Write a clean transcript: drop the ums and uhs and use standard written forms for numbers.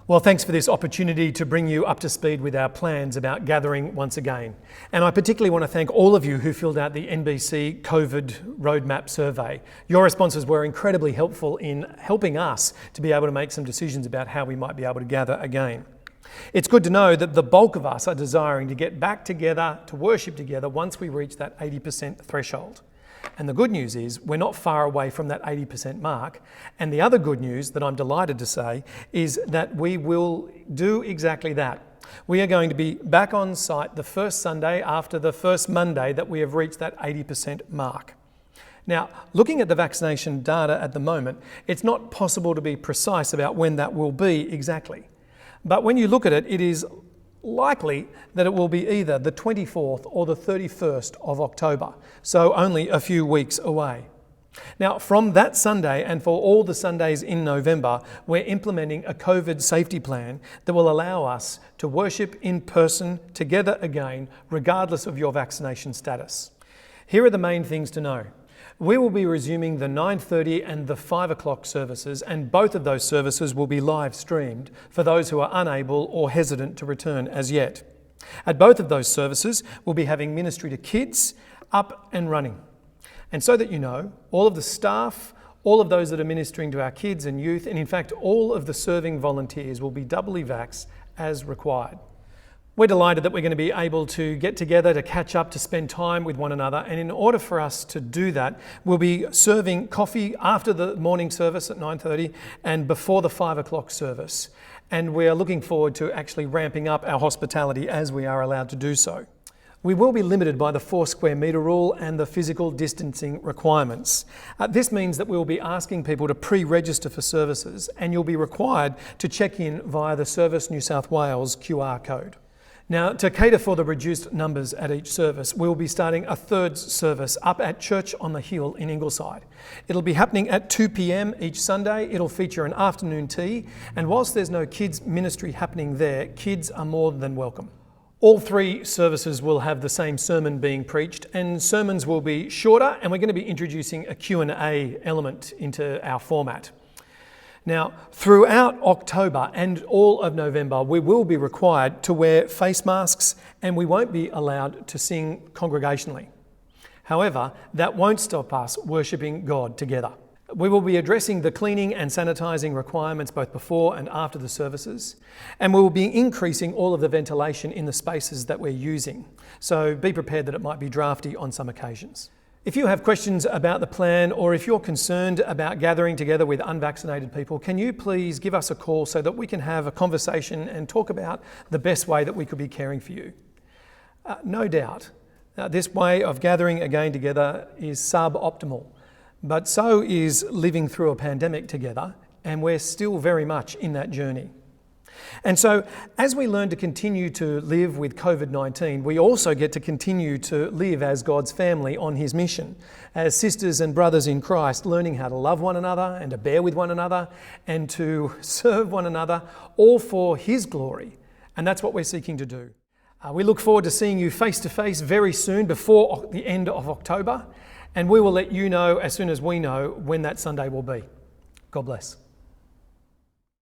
Well, thanks for this opportunity to bring you up to speed with our plans about gathering once again. And I particularly want to thank all of you who filled out the NBC COVID Roadmap survey. Your responses were incredibly helpful in helping us to be able to make some decisions about how we might be able to gather again. It's good to know that the bulk of us are desiring to get back together, to worship together once we reach that 80% threshold. And the good news is we're not far away from that 80% mark. And the other good news that I'm delighted to say is that we will do exactly that. We are going to be back on site the first Sunday after the first Monday that we have reached that 80% mark. Now, looking at the vaccination data at the moment, it's not possible to be precise about when that will be exactly. But when you look at it, it is likely that it will be either the 24th or the 31st of October, so only a few weeks away. Now, from that Sunday and for all the Sundays in November, we're implementing a COVID safety plan that will allow us to worship in person together again, regardless of your vaccination status. Here are the main things to know. We will be resuming the 9:30 and the 5 o'clock services, and both of those services will be live streamed for those who are unable or hesitant to return as yet. At both of those services, we'll be having ministry to kids up and running. And so that you know, all of the staff, all of those that are ministering to our kids and youth, and in fact, all of the serving volunteers will be doubly vaxxed as required. We're delighted that we're going to be able to get together, to catch up, to spend time with one another. And in order for us to do that, we'll be serving coffee after the morning service at 9:30 and before the 5 o'clock service. And we're looking forward to actually ramping up our hospitality as we are allowed to do so. We will be limited by the 4 square metre rule and the physical distancing requirements. This means that we'll be asking people to pre-register for services, and you'll be required to check in via the Service New South Wales QR code. Now, to cater for the reduced numbers at each service, we'll be starting a third service up at Church on the Hill in Ingleside. It'll be happening at 2 p.m. each Sunday. It'll feature an afternoon tea, and whilst there's no kids ministry happening there, kids are more than welcome. All 3 services will have the same sermon being preached, and sermons will be shorter, and we're going to be introducing a Q&A element into our format. Now, throughout October and all of November, we will be required to wear face masks, and we won't be allowed to sing congregationally. However, that won't stop us worshipping God together. We will be addressing the cleaning and sanitising requirements both before and after the services, and we will be increasing all of the ventilation in the spaces that we're using. So be prepared that it might be drafty on some occasions. If you have questions about the plan, or if you're concerned about gathering together with unvaccinated people, can you please give us a call so that we can have a conversation and talk about the best way that we could be caring for you? No doubt, this way of gathering again together is suboptimal, but so is living through a pandemic together, and we're still very much in that journey. And so, as we learn to continue to live with COVID-19, we also get to continue to live as God's family on His mission, as sisters and brothers in Christ, learning how to love one another and to bear with one another and to serve one another, all for His glory. And that's what we're seeking to do. We look forward to seeing you face to face very soon before the end of October, and we will let you know as soon as we know when that Sunday will be. God bless.